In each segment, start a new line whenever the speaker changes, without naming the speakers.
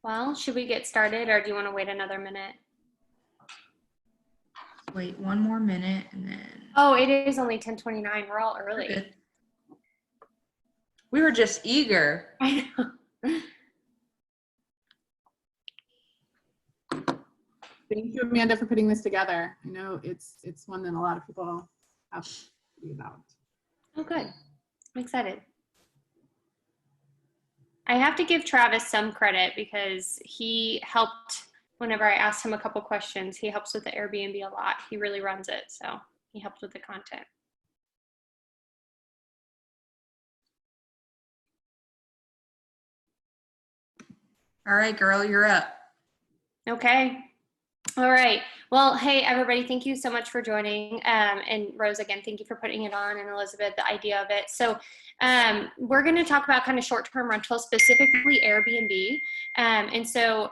Well, should we get started or do you want to wait another minute?
Wait one more minute and then.
Oh, it is only 10:29. We're all
We're
early.
good. We were just eager.
I know.
Thank you, Amanda, for putting this together. I know it's one that a lot of people have to be about.
Oh, good. I'm excited. I have to give Travis some credit because he helped whenever I asked him a couple questions. He helps with the Airbnb a lot. He really runs it, so he helped with the content.
All right, girl, you're up.
Okay. All right. Well, hey, everybody, thank you so much for joining. And Rose, again, thank you for putting it on, and Elizabeth, the idea of it. So we're going to talk about kind of short-term rentals, specifically Airbnb. And so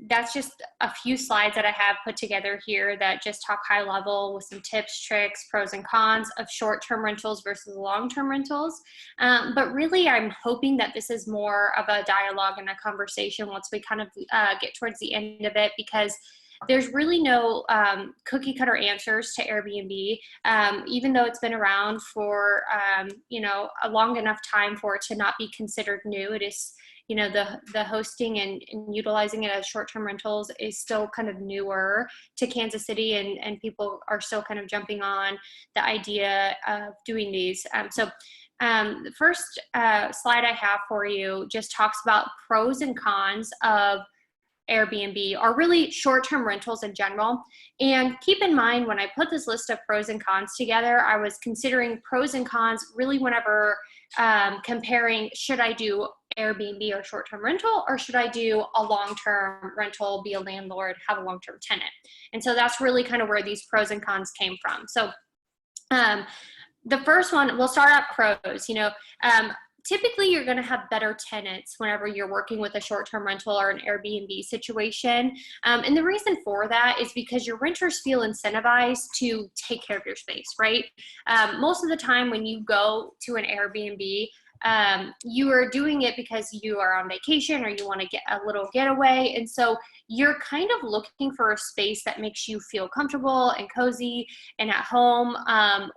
that's just a few slides that I have put together here that just talk high level with some tips, tricks, pros and cons of short-term rentals versus long-term rentals. But really, I'm hoping that this is more of a dialogue and a conversation once we kind of get towards the end of it, because there's really no cookie cutter answers to Airbnb, even though it's been around for a long enough time for it to not be considered new. It is, the hosting and utilizing it as short-term rentals is still kind of newer to Kansas City, and people are still kind of jumping on the idea of doing these. The first slide I have for you just talks about pros and cons of Airbnb, or really short-term rentals in general. And keep in mind, when I put this list of pros and cons together, I was considering pros and cons really whenever comparing, should I do Airbnb or short-term rental, or should I do a long-term rental, be a landlord, have a long-term tenant? And so that's really kind of where these pros and cons came from. So the first one, we'll start out pros. Typically, you're going to have better tenants whenever you're working with a short-term rental or an Airbnb situation. And the reason for that is because your renters feel incentivized to take care of your space, right? Most of the time when you go to an Airbnb, you are doing it because you are on vacation or you want to get a little getaway. And so you're kind of looking for a space that makes you feel comfortable and cozy and at home,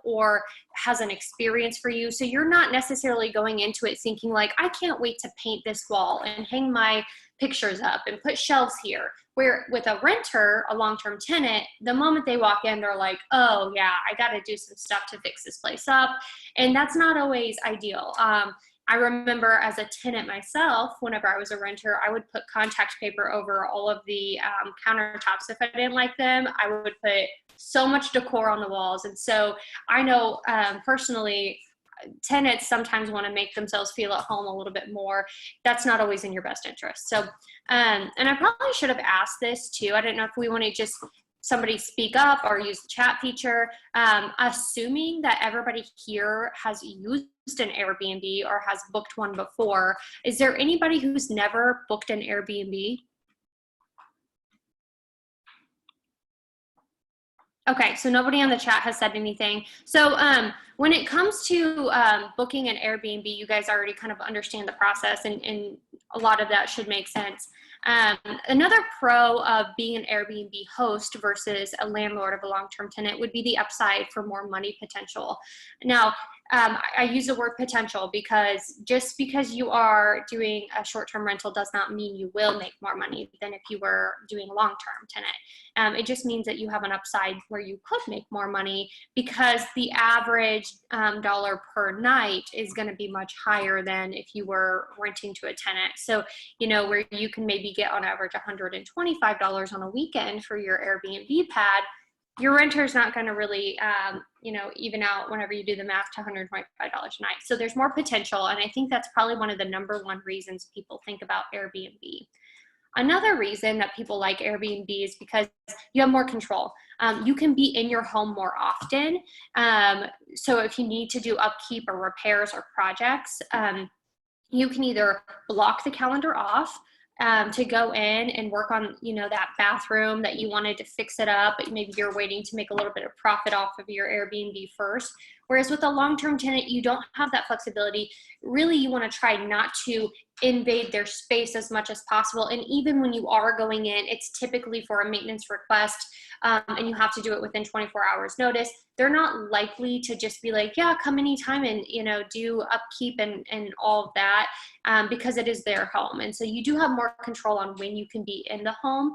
or has an experience for you. So you're not necessarily going into it thinking like, I can't wait to paint this wall and hang my pictures up and put shelves here. Where with a renter, a long-term tenant, the moment they walk in, they're like, oh yeah, I got to do some stuff to fix this place up. And that's not always ideal. I remember as a tenant myself, whenever I was a renter, I would put contact paper over all of the countertops. If I didn't like them, I would put so much decor on the walls. And so I know personally, tenants sometimes want to make themselves feel at home a little bit more. That's not always in your best interest. So, and I probably should have asked this too. I don't know if we want to just somebody speak up or use the chat feature. Assuming that everybody here has used an Airbnb or has booked one before, is there anybody who's never booked an Airbnb? Okay, so nobody on the chat has said anything. So when it comes to booking an Airbnb, you guys already kind of understand the process, and a lot of that should make sense. Another pro of being an Airbnb host versus a landlord of a long-term tenant would be the upside for more money potential. Now, I use the word potential because just because you are doing a short-term rental does not mean you will make more money than if you were doing a long-term tenant. It just means that you have an upside where you could make more money because the average dollar per night is going to be much higher than if you were renting to a tenant. So, where you can maybe get on average $125 on a weekend for your Airbnb pad, your renter is not going to really, even out whenever you do the math to $125 a night. So there's more potential, and I think that's probably one of the number one reasons people think about Airbnb. Another reason that people like Airbnb is because you have more control. You can be in your home more often. So if you need to do upkeep or repairs or projects, you can either block the calendar off to go in and work on, that bathroom that you wanted to fix it up, but maybe you're waiting to make a little bit of profit off of your Airbnb first, Whereas with a long-term tenant, you don't have that flexibility. Really, you want to try not to invade their space as much as possible. And even when you are going in, it's typically for a maintenance request, and you have to do it within 24 hours notice. They're not likely to just be like, yeah, come anytime and, you know, do upkeep and all of that, because it is their home. And so you do have more control on when you can be in the home,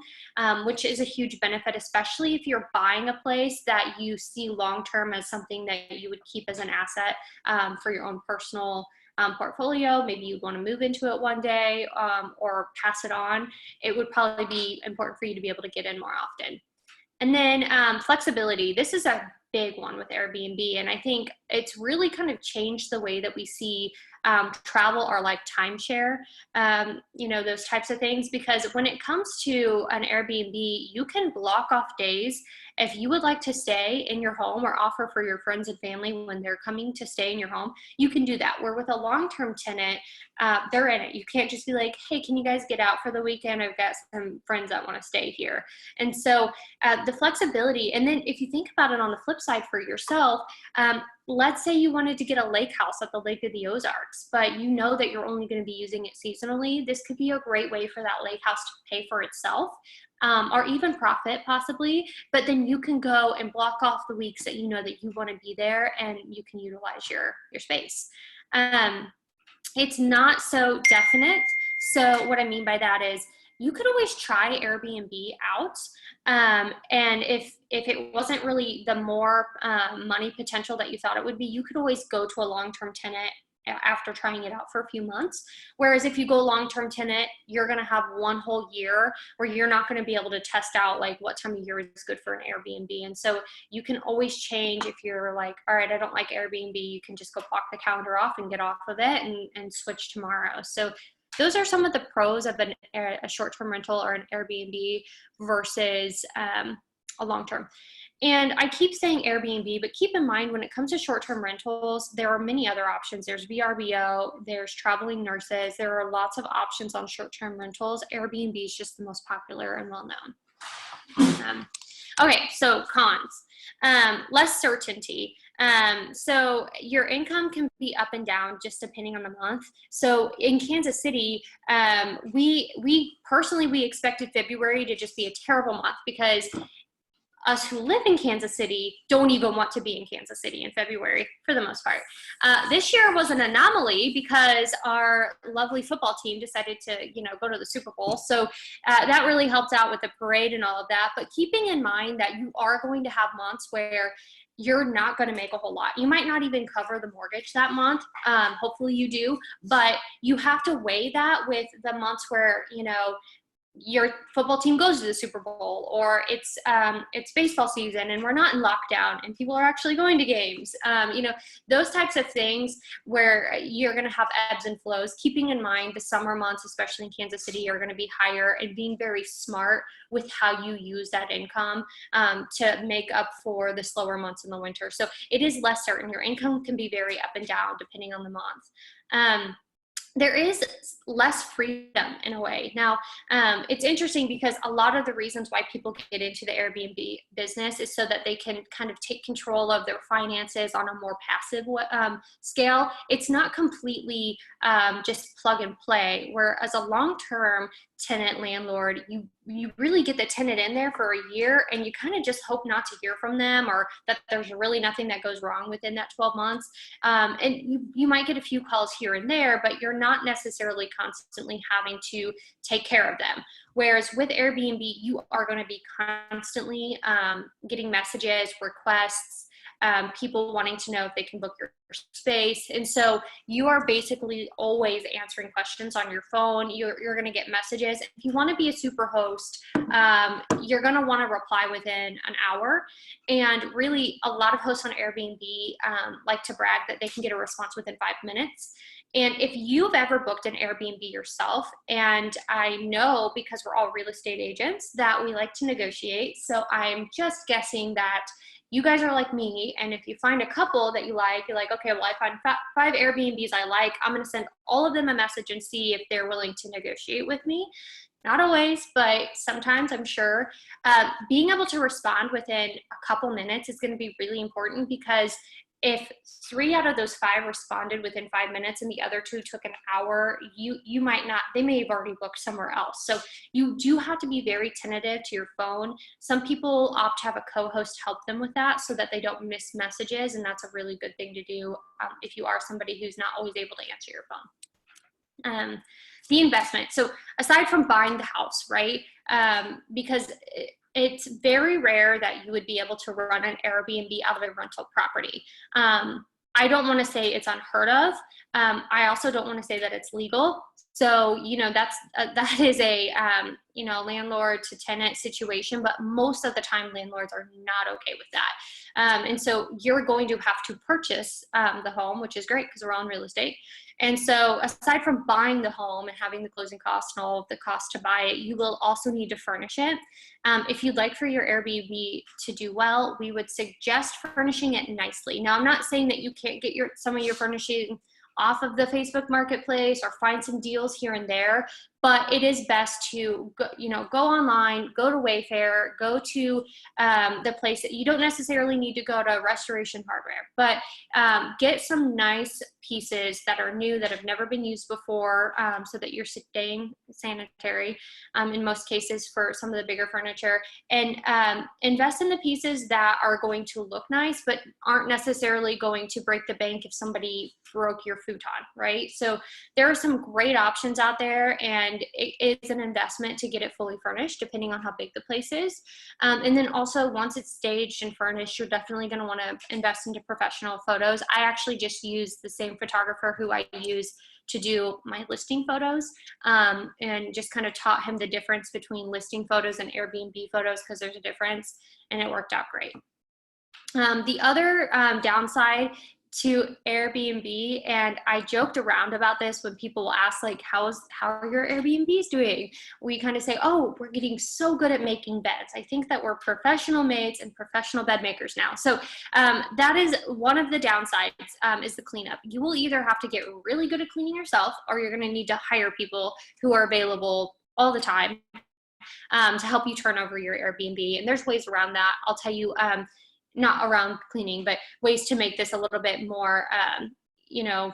which is a huge benefit, especially if you're buying a place that you see long-term as something that you would keep as an asset, for your own personal portfolio. Maybe you want to move into it one day, or pass it on. It would probably be important for you to be able to get in more often. And then flexibility. This is a big one with Airbnb, and I think it's really kind of changed the way that we see travel or like timeshare, you know, those types of things. Because when it comes to an Airbnb, you can block off days if you would like to stay in your home or offer for your friends and family when they're coming to stay in your home. You can do that. Where with a long-term tenant, they're in it. You can't just be like, hey, can you guys get out for the weekend? I've got some friends that want to stay here. And so the flexibility. And then if you think about it on the flip side for yourself, let's say you wanted to get a lake house at the Lake of the Ozarks, but you know that you're only going to be using it seasonally. This could be a great way for that lake house to pay for itself, or even profit possibly. But then you can go and block off the weeks that you know that you want to be there, and you can utilize your space. It's not so definite. So what I mean by that is you could always try Airbnb out. And if it wasn't really the more money potential that you thought it would be, you could always go to a long-term tenant after trying it out for a few months. Whereas if you go long-term tenant, you're going to have one whole year where you're not going to be able to test out like what time of year is good for an Airbnb. And so you can always change. If you're like, all right, I don't like Airbnb, you can just go block the calendar off and get off of it and switch tomorrow. So those are some of the pros of a short-term rental or an Airbnb versus a long-term. And I keep saying Airbnb, but keep in mind when it comes to short-term rentals, there are many other options. There's VRBO, there's traveling nurses. There are lots of options on short-term rentals. Airbnb is just the most popular and well-known. Okay, so cons. Less certainty. So your income can be up and down just depending on the month. So in Kansas City, we personally, we expected February to just be a terrible month because us who live in Kansas City don't even want to be in Kansas City in February for the most part. This year was an anomaly because our lovely football team decided to, go to the Super Bowl. So that really helped out with the parade and all of that. But keeping in mind that you are going to have months where you're not going to make a whole lot. You might not even cover the mortgage that month. Hopefully you do, but you have to weigh that with the months where, your football team goes to the Super Bowl, or it's baseball season and we're not in lockdown and people are actually going to games. Those types of things where you're going to have ebbs and flows. Keeping in mind the summer months, especially in Kansas City, are going to be higher, and being very smart with how you use that income to make up for the slower months in the winter. So it is less certain. Your income can be very up and down depending on the month. There is less freedom in a way. Now, it's interesting because a lot of the reasons why people get into the Airbnb business is so that they can kind of take control of their finances on a more passive scale. It's not completely just plug and play, whereas a long-term tenant landlord, you really get the tenant in there for a year and you kind of just hope not to hear from them, or that there's really nothing that goes wrong within that 12 months. And you might get a few calls here and there, but you're not necessarily constantly having to take care of them. Whereas with Airbnb, you are going to be constantly getting messages, requests, people wanting to know if they can book your space. And so you are basically always answering questions on your phone. You're going to get messages. If you want to be a super host, you're going to want to reply within an hour. And really, a lot of hosts on Airbnb like to brag that they can get a response within 5 minutes. And if you've ever booked an Airbnb yourself, and I know because we're all real estate agents that we like to negotiate, so I'm just guessing that you guys are like me, and if you find a couple that you're like, okay, well, I find 5 Airbnbs I like, I'm going to send all of them a message and see if they're willing to negotiate with me. Not always, but sometimes, I'm sure. Being able to respond within a couple minutes is going to be really important, because if 3 out of those 5 responded within 5 minutes and the other 2 took an hour, you might not, they may have already booked somewhere else. So you do have to be very tentative to your phone. Some people opt to have a co-host help them with that so that they don't miss messages, and that's a really good thing to do if you are somebody who's not always able to answer your phone. The investment. So aside from buying the house, right? Because it's very rare that you would be able to run an Airbnb out of a rental property. I don't want to say it's unheard of. I also don't want to say that it's legal. So, you know, that is a, you know, landlord to tenant situation, but most of the time landlords are not okay with that. And so you're going to have to purchase the home, which is great because we're on real estate. And so aside from buying the home and having the closing costs and all of the costs to buy it, you will also need to furnish it. If you'd like for your Airbnb to do well, we would suggest furnishing it nicely. Now, I'm not saying that you can't get some of your furnishing off of the Facebook marketplace or find some deals here and there, but it is best to go, you know, go online, go to Wayfair, go to the place that you don't necessarily need to go to Restoration Hardware, but get some nice pieces that are new, that have never been used before, so that you're staying sanitary in most cases for some of the bigger furniture, and invest in the pieces that are going to look nice but aren't necessarily going to break the bank if somebody broke your futon, right? So there are some great options out there, and it is an investment to get it fully furnished depending on how big the place is. And then also once it's staged and furnished, you're definitely going to want to invest into professional photos. I actually just use the same photographer who I use to do my listing photos, and just kind of taught him the difference between listing photos and Airbnb photos, because there's a difference, and it worked out great. The other downside to Airbnb, and I joked around about this when people will ask, like, how are your Airbnbs doing? We kind of say, oh, we're getting so good at making beds. I think that we're professional maids and professional bed makers now. So that is one of the downsides, is the cleanup. You will either have to get really good at cleaning yourself, or you're going to need to hire people who are available all the time to help you turn over your Airbnb. And there's ways around that. I'll tell you, not around cleaning, but ways to make this a little bit more, you know,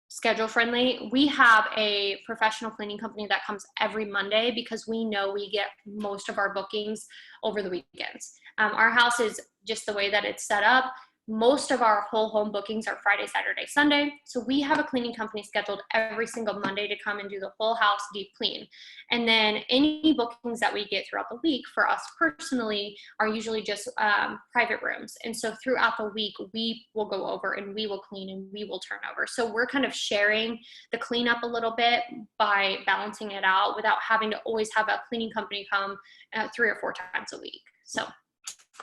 schedule friendly. We have a professional cleaning company that comes every Monday because we know we get most of our bookings over the weekends. Our house is just the way that it's set up. Most of our whole home bookings are Friday, Saturday, Sunday. So we have a cleaning company scheduled every single Monday to come and do the whole house deep clean. And then any bookings that we get throughout the week for us personally are usually just private rooms. And so throughout the week, we will go over and we will clean and we will turn over. So we're kind of sharing the cleanup a little bit by balancing it out without having to always have a cleaning company come 3 or 4 times a week. So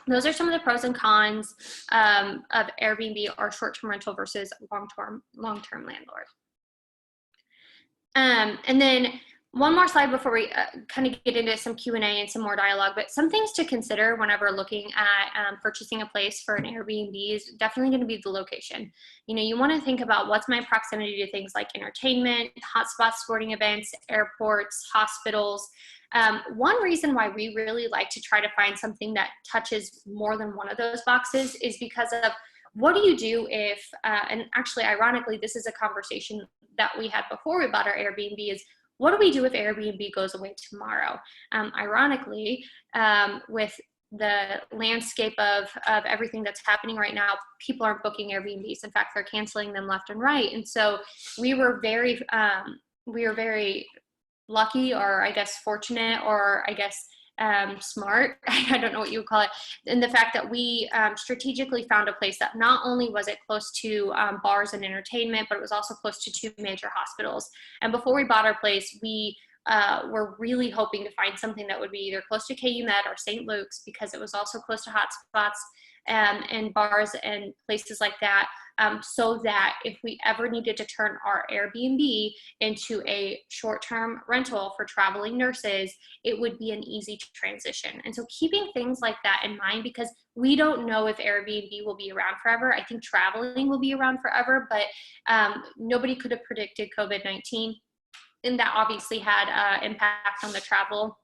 those are some of the pros and cons of Airbnb or short-term rental versus long-term landlord. And then one more slide before we kind of get into some Q&A and some more dialogue, but some things to consider whenever looking at purchasing a place for an Airbnb is definitely going to be the location. You know, you want to think about what's my proximity to things like entertainment, hotspots, sporting events, airports, hospitals. One reason why we really like to try to find something that touches more than one of those boxes is because of what do you do if, and actually ironically, this is a conversation that we had before we bought our Airbnb, is what do we do if Airbnb goes away tomorrow? Ironically, with the landscape of everything that's happening right now, people aren't booking Airbnbs. In fact, they're canceling them left and right. And so we were very lucky, or I guess fortunate, or I guess smart, I don't know what you would call it, in the fact that we strategically found a place that not only was it close to bars and entertainment, but it was also close to 2 major hospitals. And before we bought our place, we were really hoping to find something that would be either close to KU Med or St. Luke's, because it was also close to hotspots and bars and places like that, so that if we ever needed to turn our Airbnb into a short-term rental for traveling nurses, it would be an easy transition. And so keeping things like that in mind, because we don't know if Airbnb will be around forever. I think traveling will be around forever, but nobody could have predicted COVID-19, and that obviously had impact on the travel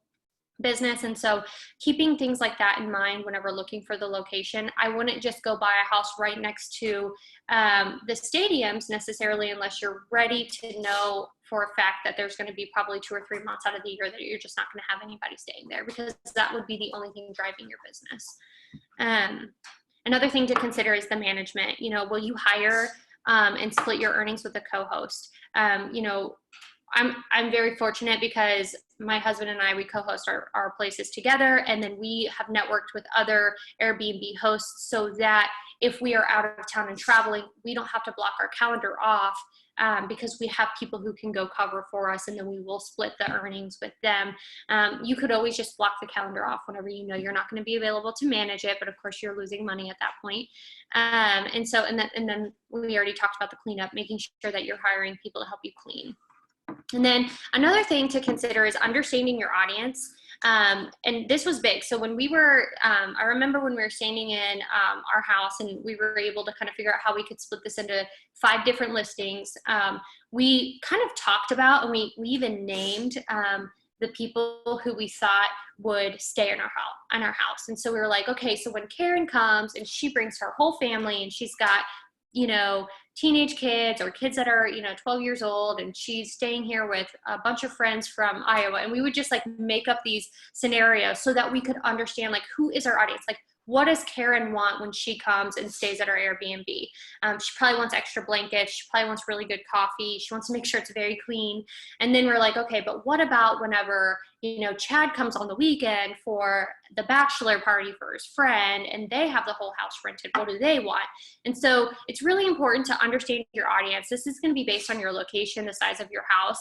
business. And so keeping things like that in mind whenever looking for the location, I wouldn't just go buy a house right next to the stadiums necessarily, unless you're ready to know for a fact that there's going to be probably 2 or 3 months out of the year that you're just not going to have anybody staying there, because that would be the only thing driving your business. Another thing to consider is the management. You know, will you hire and split your earnings with a co-host? You know, I'm very fortunate because my husband and I, we co-host our places together, and then we have networked with other Airbnb hosts so that if we are out of town and traveling, we don't have to block our calendar off because we have people who can go cover for us, and then we will split the earnings with them. You could always just block the calendar off whenever you know you're not going to be available to manage it, but of course you're losing money at that point. And then we already talked about the cleanup, making sure that you're hiring people to help you clean. And then another thing to consider is understanding your audience. And this was big. So when we were, I remember when we were standing in our house and we were able to kind of figure out how we could split this into 5 different listings, we kind of talked about, and we even named the people who we thought would stay in our house. And so we were like, okay, so when Karen comes and she brings her whole family and she's got, you know, teenage kids or kids that are, you know, 12 years old, and she's staying here with a bunch of friends from Iowa. And we would just like make up these scenarios so that we could understand like who is our audience, like what does Karen want when she comes and stays at our Airbnb? She probably wants extra blankets. She probably wants really good coffee. She wants to make sure it's very clean. And then we're like, okay, but what about whenever, you know, Chad comes on the weekend for the bachelor party for his friend and they have the whole house rented? What do they want? And so it's really important to understand your audience. This is going to be based on your location, the size of your house.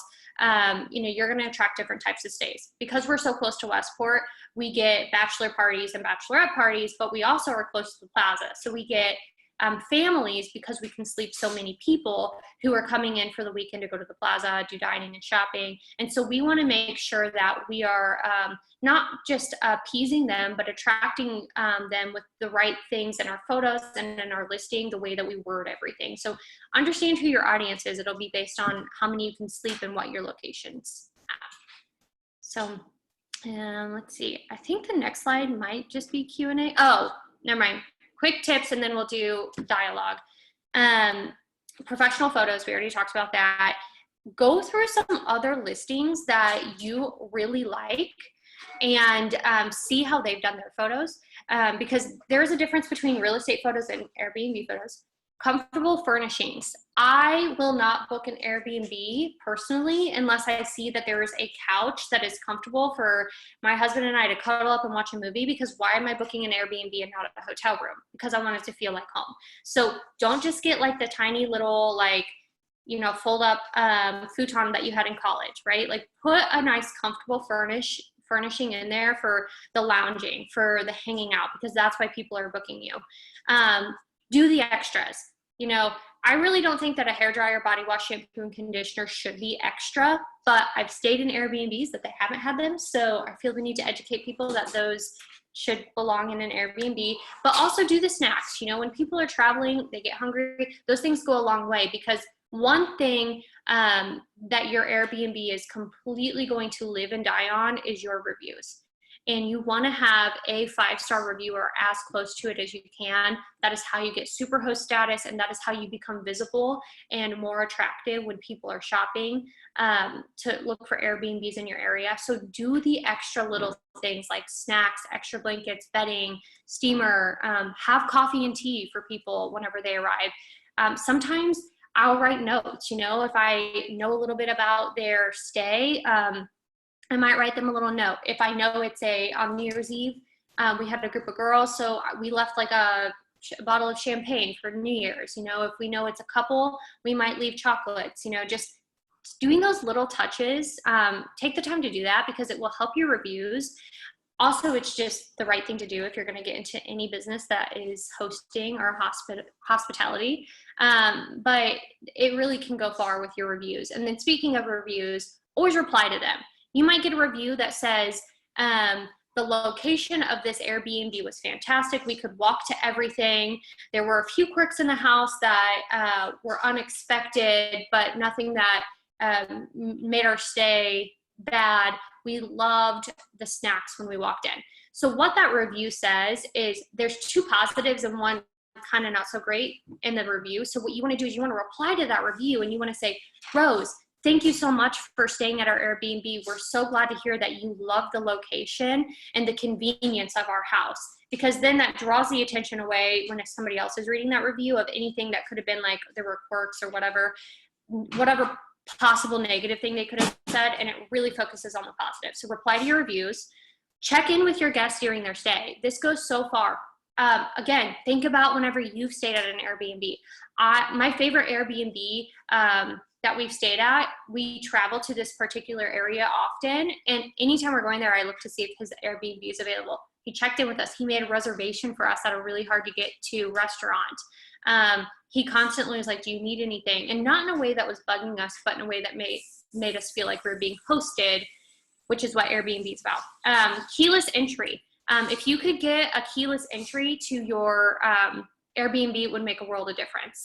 You know, you're going to attract different types of stays. Because we're so close to Westport, we get bachelor parties and bachelorette parties, but we also are close to the plaza. So we get families, because we can sleep so many people who are coming in for the weekend to go to the plaza, do dining and shopping. And so we want to make sure that we are not just appeasing them, but attracting them with the right things in our photos and in our listing, the way that we word everything. So understand who your audience is. It'll be based on how many you can sleep and what your locations have. So let's see. I think the next slide might just be Q&A. Oh, never mind. Quick tips, and then we'll do dialogue. Professional photos, we already talked about that. Go through some other listings that you really like and see how they've done their photos, because there's a difference between real estate photos and Airbnb photos. Comfortable furnishings. I will not book an Airbnb personally unless I see that there is a couch that is comfortable for my husband and I to cuddle up and watch a movie, because why am I booking an Airbnb and not a hotel room? Because I want it to feel like home. So don't just get like the tiny little, like, you know, fold up futon that you had in college, right? Like put a nice comfortable furnishing in there for the lounging, for the hanging out, because that's why people are booking you. Do the extras. You know, I really don't think that a hairdryer, body wash, shampoo, and conditioner should be extra, but I've stayed in Airbnbs that they haven't had them, so I feel the need to educate people that those should belong in an Airbnb. But also do the snacks. You know, when people are traveling, they get hungry. Those things go a long way, because one thing that your Airbnb is completely going to live and die on is your reviews. And you want to have a 5-star reviewer as close to it as you can. That is how you get superhost status, and that is how you become visible and more attractive when people are shopping to look for Airbnbs in your area. So do the extra little things like snacks, extra blankets, bedding, steamer, have coffee and tea for people whenever they arrive. Sometimes I'll write notes, you know, if I know a little bit about their stay, I might write them a little note. If I know it's on New Year's Eve, we had a group of girls, so we left like a bottle of champagne for New Year's. You know, if we know it's a couple, we might leave chocolates. You know, just doing those little touches. Take the time to do that, because it will help your reviews. Also, it's just the right thing to do if you're going to get into any business that is hosting or hospitality. But it really can go far with your reviews. And then speaking of reviews, always reply to them. You might get a review that says, the location of this Airbnb was fantastic. We could walk to everything. There were a few quirks in the house that were unexpected, but nothing that made our stay bad. We loved the snacks when we walked in. So what that review says is there's 2 positives and 1 kind of not so great in the review. So what you want to do is you want to reply to that review and you want to say, Rose, thank you so much for staying at our Airbnb. We're so glad to hear that you love the location and the convenience of our house, because then that draws the attention away when if somebody else is reading that review of anything that could have been like there were quirks or whatever possible negative thing they could have said, and it really focuses on the positive. So reply to your reviews, check in with your guests during their stay. This goes so far. Again, think about whenever you've stayed at an Airbnb. My favorite Airbnb that we've stayed at, we travel to this particular area often, and anytime we're going there, I look to see if his Airbnb is available. He checked in with us. He made a reservation for us at a really hard to get to restaurant. He constantly was like, do you need anything? And not in a way that was bugging us, but in a way that made us feel like we were being hosted, which is what Airbnb is about. Keyless entry. If you could get a keyless entry to your Airbnb, it would make a world of difference.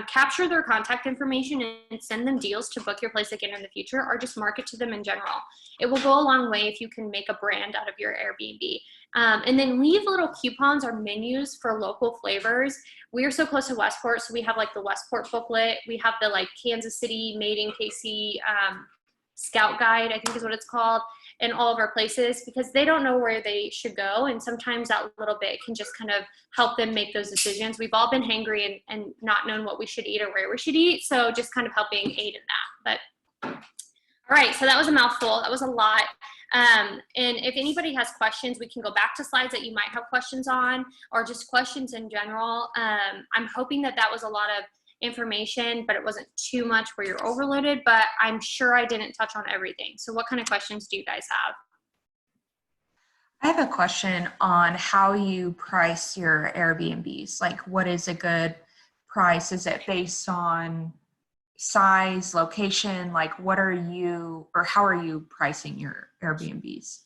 Capture their contact information and send them deals to book your place again in the future, or just market to them in general. It will go a long way if you can make a brand out of your Airbnb. And then leave little coupons or menus for local flavors. We are so close to Westport, so we have like the Westport booklet. We have the like Kansas City, Made in KC Scout Guide, I think is what it's called, in all of our places, because they don't know where they should go. And sometimes that little bit can just kind of help them make those decisions. We've all been hangry and not known what we should eat or where we should eat. So just kind of helping aid in that. But all right, so that was a mouthful. That was a lot. And if anybody has questions, we can go back to slides that you might have questions on, or just questions in general. I'm hoping that that was a lot of information, but it wasn't too much where you're overloaded, but I'm sure I didn't touch on everything. So what kind of questions do you guys have?
I have a question on how you price your Airbnbs. Like, what is a good price? Is it based on size, location? Like, what are you, or how are you pricing your Airbnbs?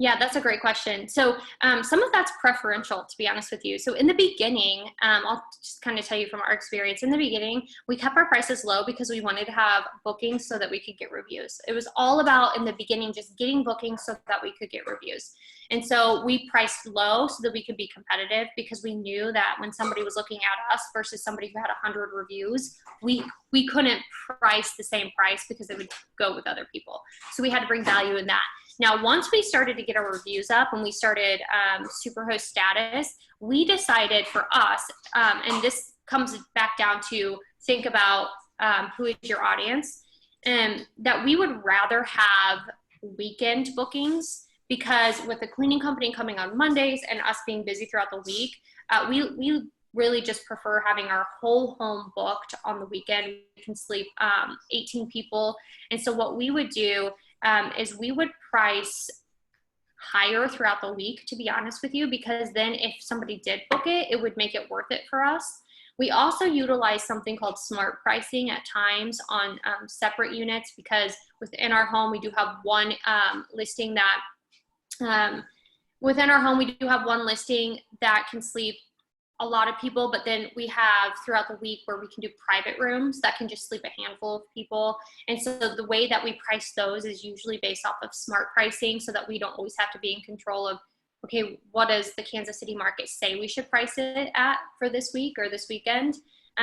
Yeah, that's a great question. So some of that's preferential, to be honest with you. So in the beginning, I'll just kind of tell you from our experience. In the beginning, we kept our prices low because we wanted to have bookings so that we could get reviews. It was all about, in the beginning, just getting bookings so that we could get reviews. And so we priced low so that we could be competitive, because we knew that when somebody was looking at us versus somebody who had 100 reviews, we couldn't price the same price because it would go with other people. So we had to bring value in that. Now, once we started to get our reviews up and we started Superhost status, we decided for us, and this comes back down to think about who is your audience, and that we would rather have weekend bookings, because with the cleaning company coming on Mondays and us being busy throughout the week, we really just prefer having our whole home booked on the weekend. We can sleep 18 people. And so what we would do is we would price higher throughout the week, to be honest with you, because then if somebody did book it, it would make it worth it for us. We also utilize something called smart pricing at times on separate units, because within our home, we do have one listing that, within our home, we do have one listing that can sleep a lot of people, but then we have throughout the week where we can do private rooms that can just sleep a handful of people. And so the way that we price those is usually based off of smart pricing, so that we don't always have to be in control of, okay, what does the Kansas City market say we should price it at for this week or this weekend?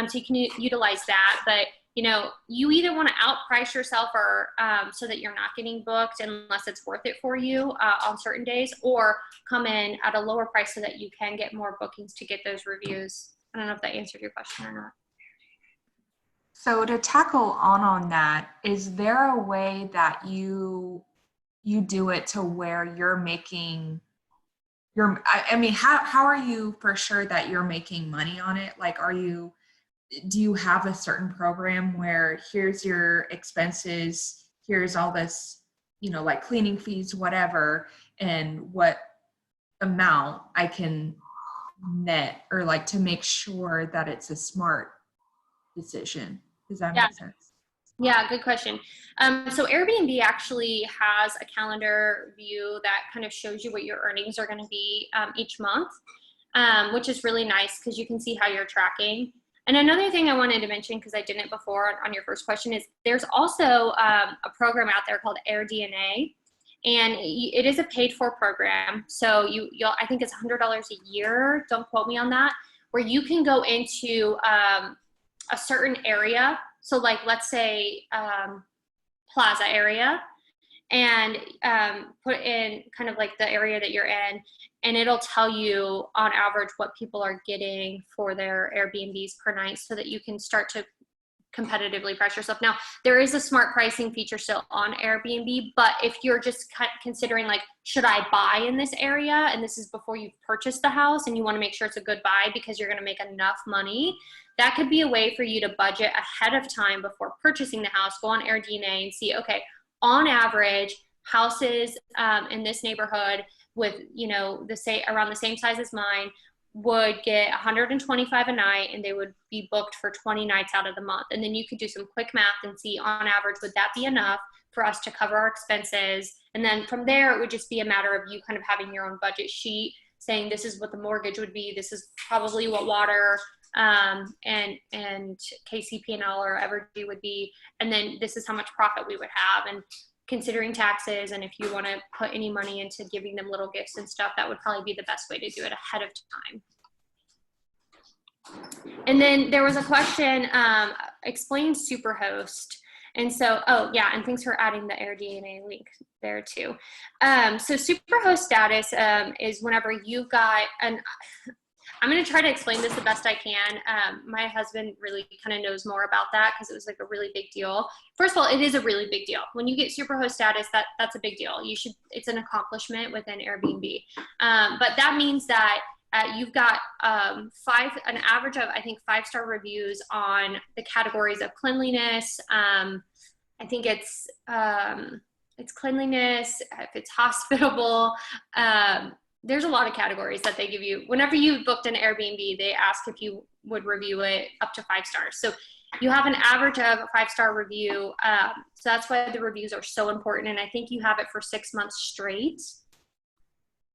So you can utilize that, but you know, you either want to outprice yourself or so that you're not getting booked unless it's worth it for you on certain days, or come in at a lower price so that you can get more bookings to get those reviews. I don't know if that answered your question or not.
So to tackle on that, is there a way that you do it to where you're making I mean, how are you for sure that you're making money on it? Like, do you have a certain program where here's your expenses, here's all this, you know, like cleaning fees, whatever, and what amount I can net, or like to make sure that it's a smart decision? Does that make sense?
Yeah, good question. So Airbnb actually has a calendar view that kind of shows you what your earnings are going to be each month, which is really nice because you can see how you're tracking. And another thing I wanted to mention, because I didn't before on your first question, is there's also a program out there called AirDNA, and it is a paid-for program. So I think it's $100 a year. Don't quote me on that. Where you can go into a certain area. So like, let's say plaza area, and put in kind of like the area that you're in, and it'll tell you on average what people are getting for their Airbnbs per night, so that you can start to competitively price yourself. Now, there is a smart pricing feature still on Airbnb, but if you're just considering like, should I buy in this area? And this is before you've purchased the house and you want to make sure it's a good buy because you're going to make enough money, that could be a way for you to budget ahead of time before purchasing the house. Go on AirDNA and see, okay, on average, houses in this neighborhood with, around the same size as mine would get $125 a night, and they would be booked for 20 nights out of the month. And then you could do some quick math and see on average, would that be enough for us to cover our expenses? And then from there, it would just be a matter of you kind of having your own budget sheet saying, this is what the mortgage would be. This is probably what water and KCP&L or Evergy would be. And then this is how much profit we would have. And considering taxes, and if you want to put any money into giving them little gifts and stuff, that would probably be the best way to do it ahead of time. And then there was a question, explain Superhost. And so, oh yeah, and thanks for adding the AirDNA link there too. So Superhost status is whenever you've got I'm going to try to explain this the best I can. My husband really kind of knows more about that because it was like a really big deal. First of all, it is a really big deal. When you get Superhost status, that's a big deal. It's an accomplishment within Airbnb. But that means that you've got an average of, I think, 5-star reviews on the categories of cleanliness. I think it's cleanliness, if it's hospitable. There's a lot of categories that they give you. Whenever you booked an Airbnb, they ask if you would review it up to 5 stars. So you have an average of a 5-star review. So that's why the reviews are so important. And I think you have it for 6 months straight.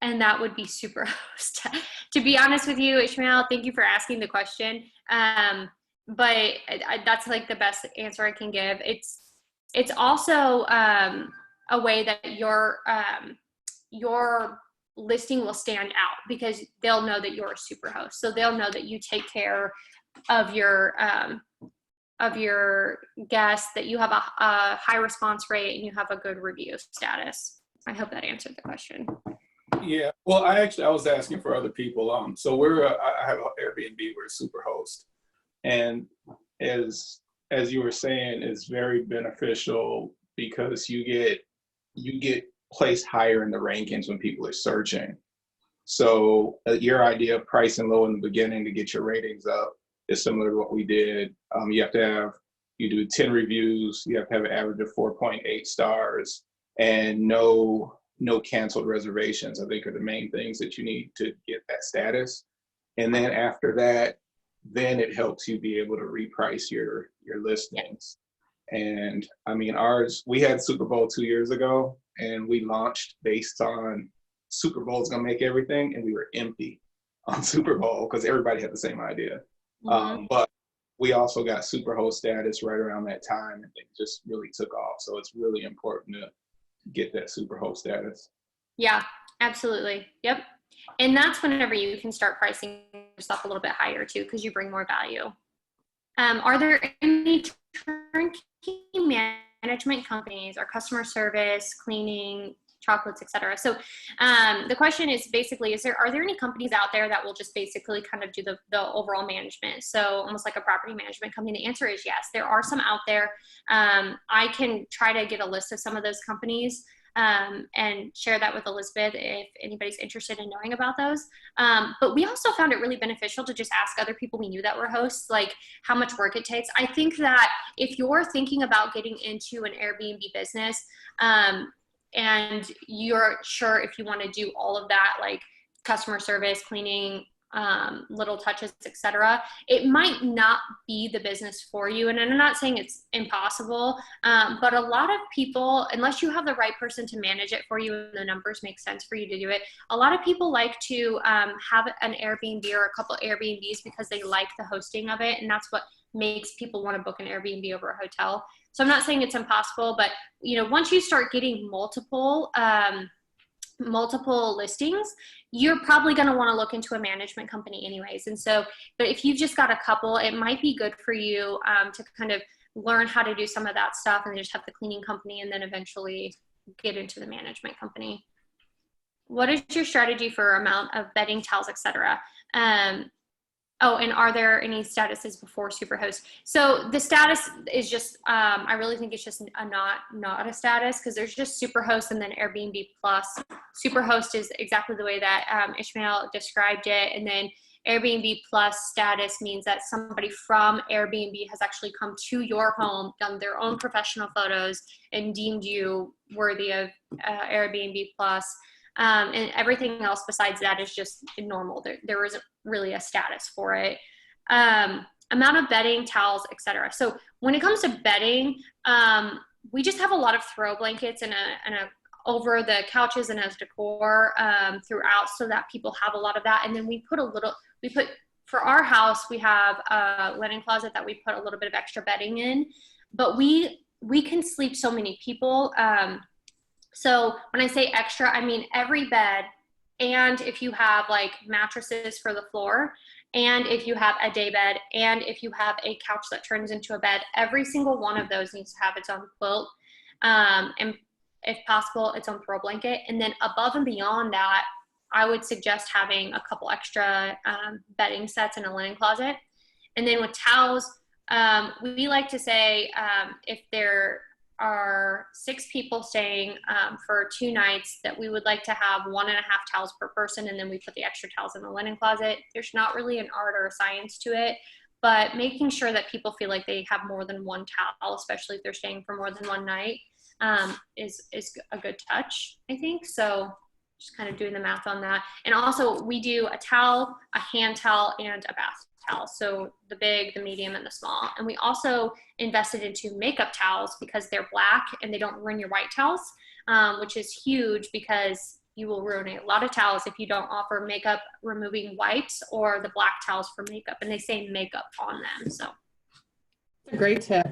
And that would be Superhost. To be honest with you, Ishmael, thank you for asking the question. But that's like the best answer I can give. It's also a way that your listing will stand out because they'll know that you're a Superhost. So they'll know that you take care of your guests, that you have a high response rate, and you have a good review status. I hope that answered the question.
Yeah, well, I was asking for other people. So I have an Airbnb, we're a Superhost, and as you were saying, it's very beneficial because you get placed higher in the rankings when people are searching. So your idea of pricing low in the beginning to get your ratings up is similar to what we did. You do 10 reviews, you have to have an average of 4.8 stars, and no canceled reservations, I think, are the main things that you need to get that status. And then after that, then it helps you be able to reprice your listings. And I mean, we had Super Bowl 2 years ago, and we launched based on Super Bowl is going to make everything, and we were empty on Super Bowl because everybody had the same idea. Mm-hmm. But we also got Superhost status right around that time, and it just really took off. So it's really important to get that Superhost status.
Yeah, absolutely. Yep. And that's whenever you can start pricing yourself a little bit higher too, because you bring more value. Are there any turnkey management companies or customer service, cleaning, chocolates, etc.? So the question is basically, are there any companies out there that will just basically kind of do the overall management? So almost like a property management company. The answer is yes. There are some out there. I can try to get a list of some of those companies and share that with Elizabeth if anybody's interested in knowing about those. But we also found it really beneficial to just ask other people we knew that were hosts, like how much work it takes. I think that if you're thinking about getting into an Airbnb business, and you're sure if you want to do all of that, like customer service, cleaning, little touches, etc. It might not be the business for you. And I'm not saying it's impossible, but a lot of people, unless you have the right person to manage it for you and the numbers make sense for you to do it, a lot of people like to have an Airbnb or a couple Airbnbs because they like the hosting of it. And that's what makes people want to book an Airbnb over a hotel. So I'm not saying it's impossible, but once you start getting multiple listings, you're probably going to want to look into a management company anyways. And so, but if you've just got a couple, it might be good for you to kind of learn how to do some of that stuff and just have the cleaning company and then eventually get into the management company. What is your strategy for amount of bedding, towels, etc.? Oh, and are there any statuses before Superhost? So the status is just, I really think it's just not a status, because there's just Superhost and then Airbnb Plus. Superhost is exactly the way that Ishmael described it. And then Airbnb Plus status means that somebody from Airbnb has actually come to your home, done their own professional photos, and deemed you worthy of Airbnb Plus. And everything else besides that is just normal. There isn't really a status for it. Amount of bedding, towels, etc. So when it comes to bedding, we just have a lot of throw blankets and a over the couches and as decor throughout, so that people have a lot of that. And then we put for our house, we have a linen closet that we put a little bit of extra bedding in, but we can sleep so many people. So when I say extra, I mean every bed, and if you have like mattresses for the floor, and if you have a day bed, and if you have a couch that turns into a bed, every single one of those needs to have its own quilt, and if possible, its own throw blanket. And then above and beyond that, I would suggest having a couple extra bedding sets in a linen closet. And then with towels, we like to say if there are 6 people staying for 2 nights, that we would like to have 1.5 towels per person, and then we put the extra towels in the linen closet. There's not really an art or a science to it, but making sure that people feel like they have more than one towel, especially if they're staying for more than one night, is a good touch, I think. So just kind of doing the math on that. And also we do a towel, a hand towel, and a bath towel. So the big, the medium, and the small. And we also invested into makeup towels because they're black and they don't ruin your white towels, which is huge because you will ruin a lot of towels if you don't offer makeup removing wipes or the black towels for makeup. And they say makeup on them. So
That's a great tip.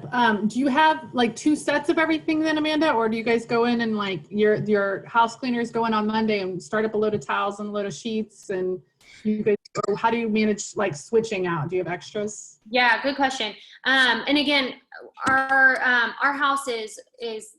Do you have like 2 sets of everything then, Amanda? Or do you guys go in and like your house cleaners go in on Monday and start up a load of towels and a load of sheets, and you guys, or how do you manage like switching out? Do you have extras?
yeah, good question. And again, our house is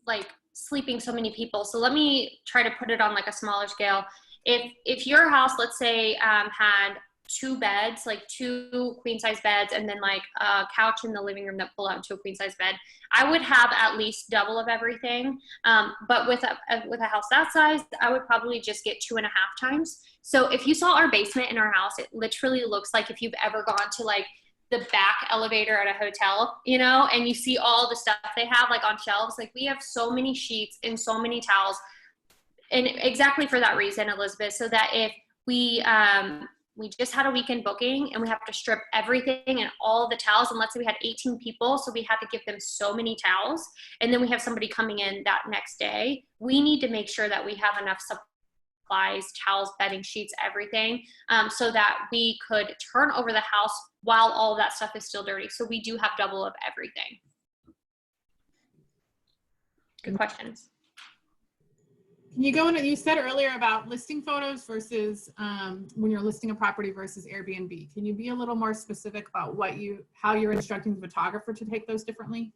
like sleeping so many people. So let me try to put it on like a smaller scale. If your house, let's say, had 2 beds, like 2 queen size beds, and then like a couch in the living room that pull out into a queen size bed, I would have at least double of everything. But with a house that size, I would probably just get 2.5 times. So if you saw our basement in our house, it literally looks like if you've ever gone to like the back elevator at a hotel, and you see all the stuff they have like on shelves. Like we have so many sheets and so many towels, and exactly for that reason, Elizabeth, so that if we just had a weekend booking and we have to strip everything and all the towels, and let's say we had 18 people, so we had to give them so many towels, and then we have somebody coming in that next day, we need to make sure that we have enough supplies, towels, bedding, sheets, everything, so that we could turn over the house while all of that stuff is still dirty. So we do have double of everything. Good questions.
Can you go into, you said earlier about listing photos versus when you're listing a property versus Airbnb. Can you be a little more specific about how you're instructing the photographer to take those differently?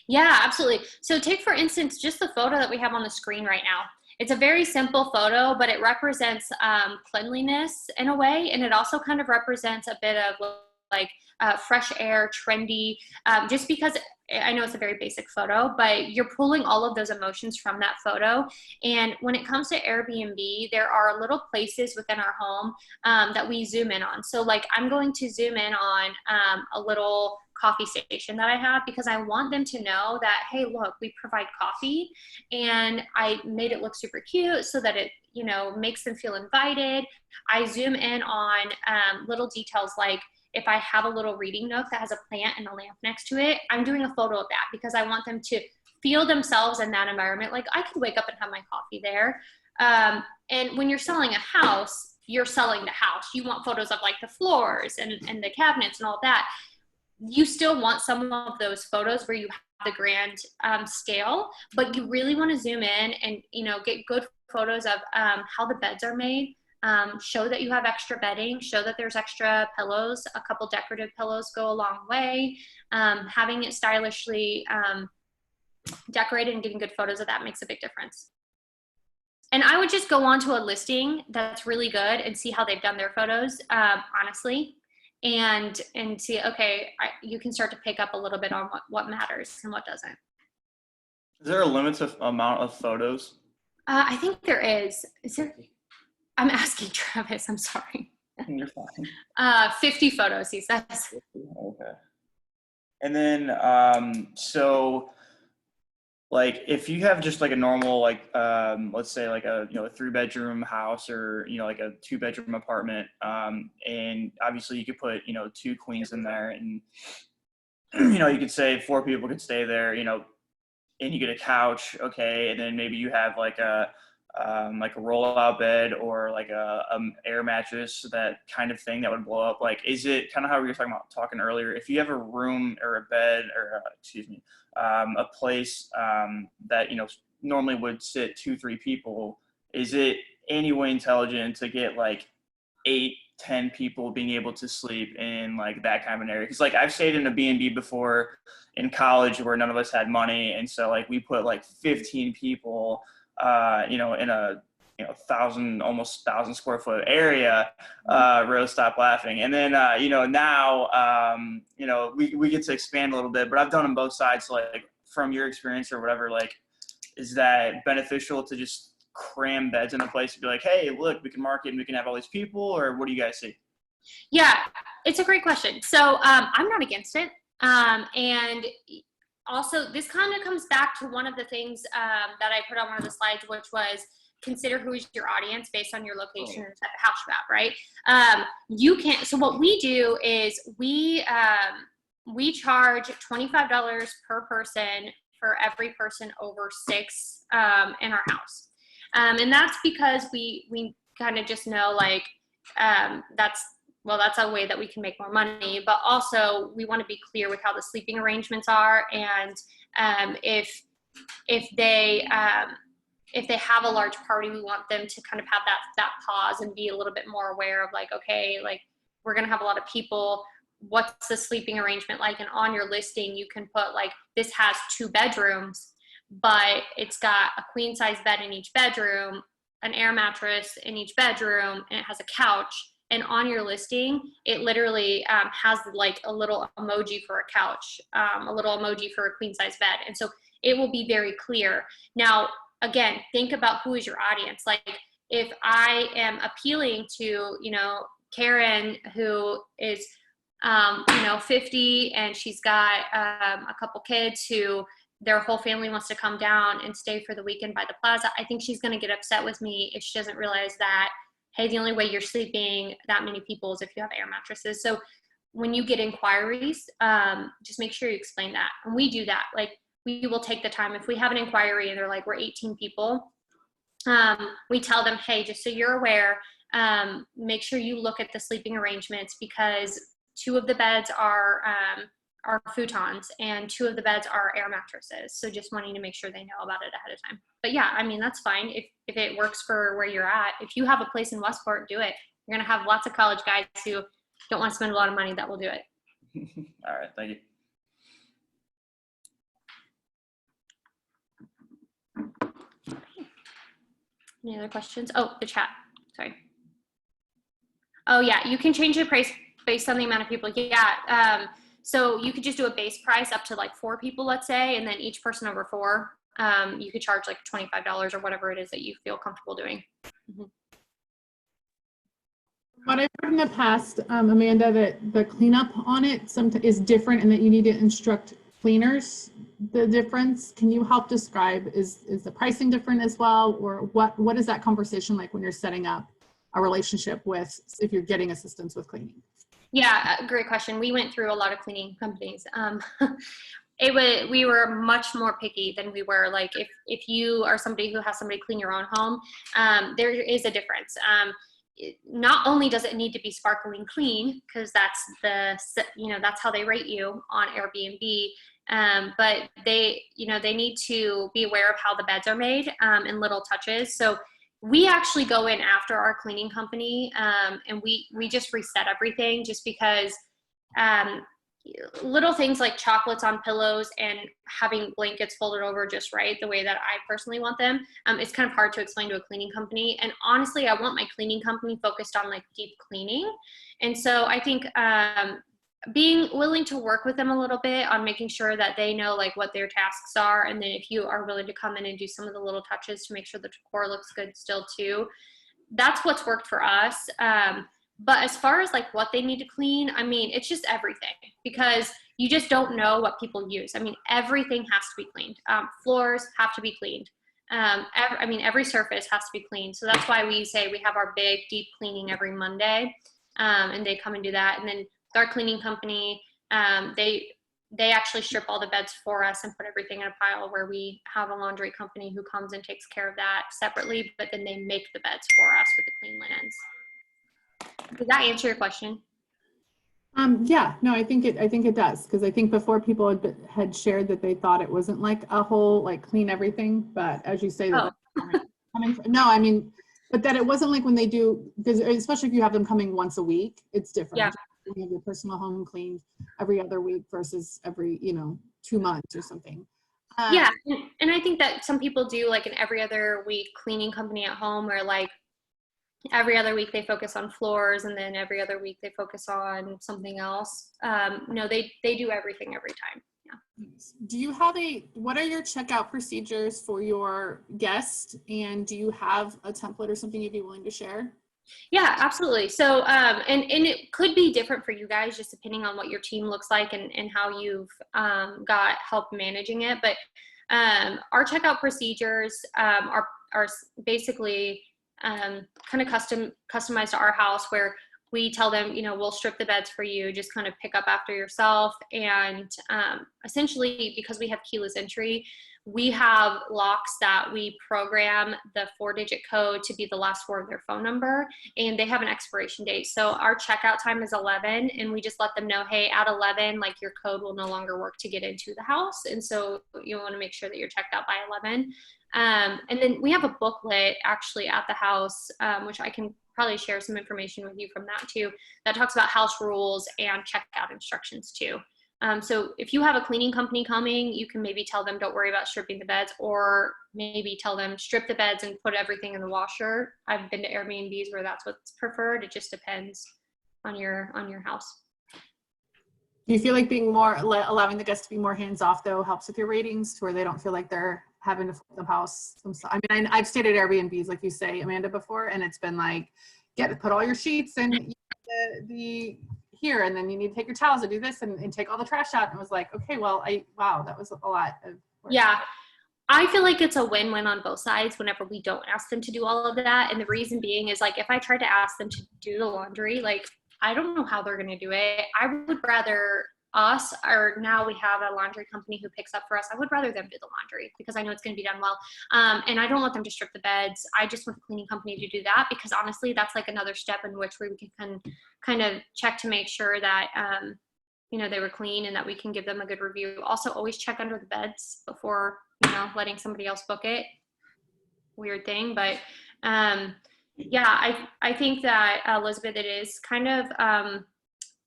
Yeah, absolutely. So take, for instance, just the photo that we have on the screen right now. It's a very simple photo, but it represents cleanliness in a way. And it also kind of represents a bit of like fresh air, trendy, just because I know it's a very basic photo, but you're pulling all of those emotions from that photo. And when it comes to Airbnb, there are little places within our home that we zoom in on. So like I'm going to zoom in on a little coffee station that I have, because I want them to know that, hey, look, we provide coffee, and I made it look super cute so that it, you know, makes them feel invited. I zoom in on little details, like if I have a little reading nook that has a plant and a lamp next to it, I'm doing a photo of that because I want them to feel themselves in that environment. Like, I could wake up and have my coffee there. And when you're selling a house, you're selling the house. You want photos of like the floors and the cabinets and all that. You still want some of those photos where you have the grand scale, but you really want to zoom in and, you know, get good photos of how the beds are made. Show that you have extra bedding, show that there's extra pillows. A couple decorative pillows go a long way. Having it stylishly decorated and getting good photos of that makes a big difference. And I would just go on to a listing that's really good and see how they've done their photos, honestly, and see, okay, you can start to pick up a little bit on what matters and what doesn't.
Is there a limited amount of photos?
I think there is. Is there? I'm asking Travis, I'm sorry.
You're fine.
50 photos, he says.
Okay. And then, so like if you have just like a normal, like, let's say like a, you know, a 3-bedroom house, or, you know, like a 2-bedroom apartment, and obviously you could put, you know, 2 queens in there, and, you know, you could say 4 people could stay there, you know, and you get a couch. Okay. And then maybe you have like a rollout bed, or like a air mattress, that kind of thing that would blow up. Like, is it kind of how we were talking earlier? If you have a room or a bed, or a place that, you know, normally would sit 2-3 people, is it any way intelligent to get like 8-10 people being able to sleep in like that kind of an area? Because like I've stayed in a B&B before in college where none of us had money, and so like we put like 15 people you know, in a, you know, almost 1,000 square foot area. Rose, stop laughing. And then, you know, now, you know, we get to expand a little bit, but I've done on both sides. So like from your experience or whatever, like, is that beneficial to just cram beds in a place and be like, hey, look, we can market and we can have all these people, or what do you guys see?
Yeah, it's a great question. So I'm not against it. And also, this kind of comes back to one of the things that I put on one of the slides, which was consider who is your audience based on your location and the type of house you have, right? You can. So what we do is we charge $25 per person for every person over 6 in our house, and that's because we kind of just know, like, that's a way that we can make more money, but also we want to be clear with how the sleeping arrangements are. And if they have a large party, we want them to kind of have that pause and be a little bit more aware of, like, okay, like, we're going to have a lot of people. What's the sleeping arrangement like? And on your listing, you can put, like, this has 2 bedrooms, but it's got a queen size bed in each bedroom, an air mattress in each bedroom, and it has a couch. And on your listing, it literally has like a little emoji for a couch, a little emoji for a queen size bed. And so it will be very clear. Now, again, think about who is your audience. Like, if I am appealing to, you know, Karen, who is, you know, 50, and she's got a couple kids who their whole family wants to come down and stay for the weekend by the plaza, I think she's going to get upset with me if she doesn't realize that, hey, the only way you're sleeping that many people is if you have air mattresses. So when you get inquiries, just make sure you explain that. And we do that. Like, we will take the time. If we have an inquiry and they're like, we're 18 people, we tell them, hey, just so you're aware, make sure you look at the sleeping arrangements, because 2 of the beds are futons and 2 of the beds are air mattresses. So just wanting to make sure they know about it ahead of time. But yeah, I mean, that's fine if it works for where you're at. If you have a place in Westport, do it. You're going to have lots of college guys who don't want to spend a lot of money that will do it.
All right, thank you.
Any other questions? Oh, the chat. Sorry. Oh yeah, you can change the price based on the amount of people. Yeah. So you could just do a base price up to like 4 people, let's say, and then each person over 4, you could charge like $25 or whatever it is that you feel comfortable doing. Mm-hmm.
What I've heard in the past, Amanda, that the cleanup on it sometimes is different and that you need to instruct cleaners the difference. Can you help describe, is the pricing different as well? Or what is that conversation like when you're setting up a relationship with, if you're getting assistance with cleaning?
Yeah, great question. We went through a lot of cleaning companies. We were much more picky than we were. Like if you are somebody who has somebody clean your own home, there is a difference. Not only does it need to be sparkling clean, because that's that's how they rate you on Airbnb, but they need to be aware of how the beds are made, and little touches. So we actually go in after our cleaning company, and we just reset everything, just because little things like chocolates on pillows and having blankets folded over just right, the way that I personally want them, it's kind of hard to explain to a cleaning company. And honestly, I want my cleaning company focused on like deep cleaning. And so I think being willing to work with them a little bit on making sure that they know like what their tasks are. And then if you are willing to come in and do some of the little touches to make sure the decor looks good still too, that's what's worked for us. But as far as like what they need to clean, I mean, it's just everything, because you just don't know what people use. I mean, everything has to be cleaned. Floors have to be cleaned. Every surface has to be cleaned. So that's why we say we have our big deep cleaning every Monday, and they come and do that. And then with our cleaning company, they actually strip all the beds for us and put everything in a pile, where we have a laundry company who comes and takes care of that separately, but then they make the beds for us with the clean linens. Does that answer your question?
Yeah, no, I think it does, because I think before people had shared that they thought it wasn't like a whole like clean everything, but as you say that, no, I mean, but that it wasn't like when they do, because especially if you have them coming once a week, it's different.
Yeah.
You have your personal home cleaned every other week versus every 2 months or something.
Yeah, and I think that some people do like an every other week cleaning company at home, where like every other week they focus on floors, and then every other week they focus on something else. No, they do everything every time. Yeah.
Do you have what are your checkout procedures for your guest, and do you have a template or something you'd be willing to share?
Yeah, absolutely. So, and it could be different for you guys, just depending on what your team looks like and how you've got help managing it. But our checkout procedures are basically kind of customized to our house, where we tell them, we'll strip the beds for you, just kind of pick up after yourself. And essentially, because we have keyless entry, we have locks that we program the 4-digit code to be the last 4 of their phone number, and they have an expiration date. So our checkout time is 11, and we just let them know, hey, at 11, like your code will no longer work to get into the house. And so you want to make sure that you're checked out by 11. And then we have a booklet actually at the house, which I can probably share some information with you from that too, that talks about house rules and checkout instructions too. So if you have a cleaning company coming, you can maybe tell them, don't worry about stripping the beds, or maybe tell them strip the beds and put everything in the washer. I've been to Airbnbs where that's what's preferred. It just depends on your house.
Do you feel like being allowing the guests to be more hands-off though helps with your ratings, to where they don't feel like they're having to flip the house themselves? I mean, I've stayed at Airbnbs, like you say, Amanda, before, and it's been like, put all your sheets in the here, and then you need to take your towels and do this and take all the trash out. And it was like, okay, well, wow, that was a lot of work.
Yeah. I feel like it's a win-win on both sides whenever we don't ask them to do all of that. And the reason being is, like, if I tried to ask them to do the laundry, like, I don't know how they're going to do it. I would rather us, or now we have a laundry company who picks up for us. I would rather them do the laundry, because I know it's going to be done well. And I don't want them to strip the beds. I just want the cleaning company to do that, because honestly, that's like another step in which we can kind of check to make sure that, they were clean, and that we can give them a good review. Also, always check under the beds before, letting somebody else book it. Weird thing, but yeah, I think that, Elizabeth, it is kind of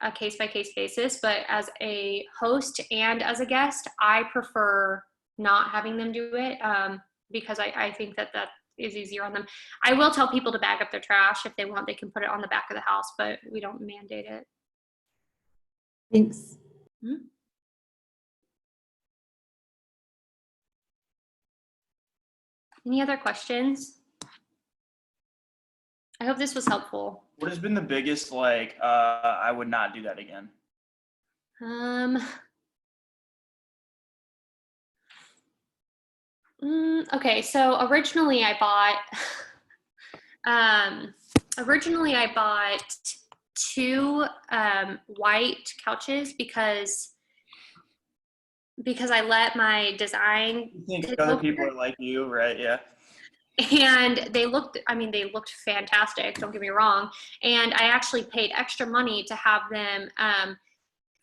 a case-by-case basis, but as a host and as a guest, I prefer not having them do it, because I think that is easier on them. I will tell people to bag up their trash. If they want, they can put it on the back of the house, but we don't mandate it.
Thanks.
Mm-hmm. Any other questions? I hope this was helpful.
What has been the biggest, like, I would not do that again?
Okay, so originally I bought two white couches because I let my design
You think
take
other
over.
people are like you, right? Yeah.
And they looked fantastic, don't get me wrong. And I actually paid extra money to have them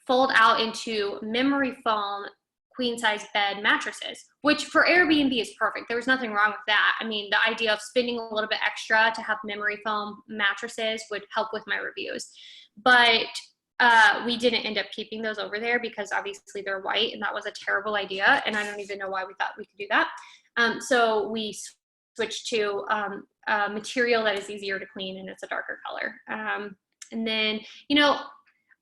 fold out into memory foam queen size bed mattresses, which for Airbnb is perfect. There was nothing wrong with that. I mean, the idea of spending a little bit extra to have memory foam mattresses would help with my reviews. But we didn't end up keeping those over there because obviously they're white, and that was a terrible idea. And I don't even know why we thought we could do that. So we switched to a material that is easier to clean, and it's a darker color. And then,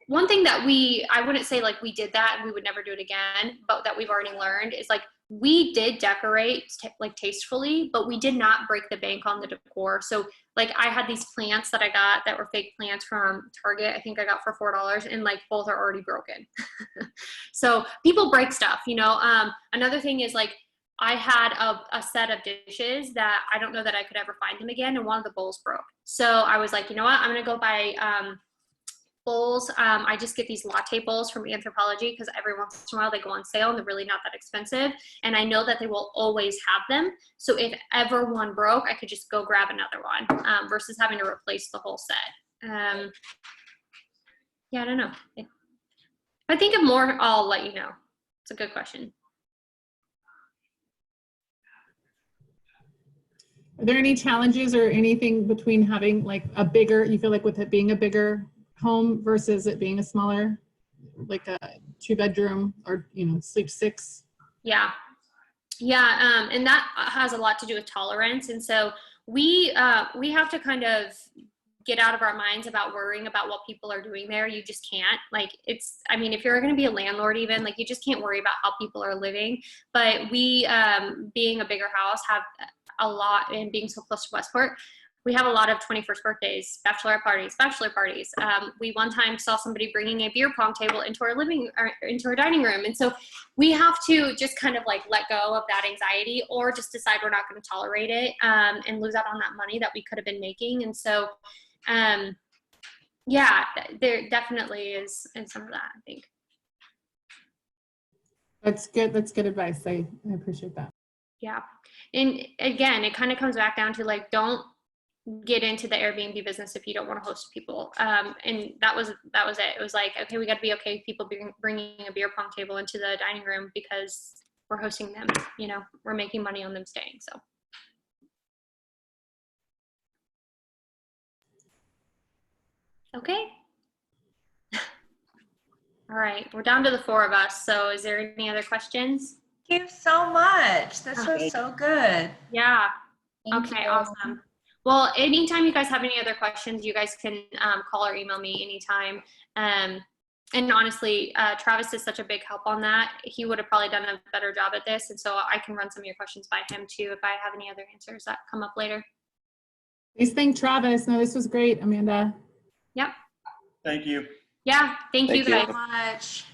one thing that I wouldn't say like we did that and we would never do it again, but that we've already learned is like we did decorate like tastefully, but we did not break the bank on the decor. So like I had these plants that I got that were fake plants from Target. I think I got for $4, and like both are already broken. So people break stuff, Another thing is like I had a set of dishes that I don't know that I could ever find them again, and one of the bowls broke. So I was like, you know what? I'm gonna go buy bowls. I just get these latte bowls from Anthropology because every once in a while they go on sale and they're really not that expensive. And I know that they will always have them. So if ever one broke, I could just go grab another one versus having to replace the whole set. Yeah, I don't know. If I think of more, I'll let you know. It's a good question.
Are there any challenges or anything between having like you feel like with it being a bigger home versus it being a smaller, like a 2-bedroom or, sleep 6?
Yeah. And that has a lot to do with tolerance. And so we have to kind of get out of our minds about worrying about what people are doing there. You just can't. Like if you're going to be a landlord even, like you just can't worry about how people are living. But we, being a bigger house, have a lot, and being so close to Westport, we have a lot of 21st birthdays, bachelor parties. We one time saw somebody bringing a beer pong table into our dining room. And so we have to just kind of like let go of that anxiety, or just decide we're not going to tolerate it and lose out on that money that we could have been making. And so, there definitely is some of that, I think.
That's good. That's good advice. I appreciate that.
Yeah. And again, it kind of comes back down to like, don't get into the Airbnb business if you don't want to host people. And that was it. It was like, okay, we got to be okay with people bringing a beer pong table into the dining room because we're hosting them, we're making money on them staying. So. Okay. All right. We're down to the 4 of us. So is there any other questions?
Thank you so much. This was so good.
Yeah.
Thank
Okay.
you.
Awesome. Well, anytime you guys have any other questions, you guys can call or email me anytime. And honestly, Travis is such a big help on that. He would have probably done a better job at this. And so I can run some of your questions by him too if I have any other answers that come up later.
Please thank Travis. No, this was great, Amanda.
Yep.
Thank you.
Yeah. Thank you guys.
So much.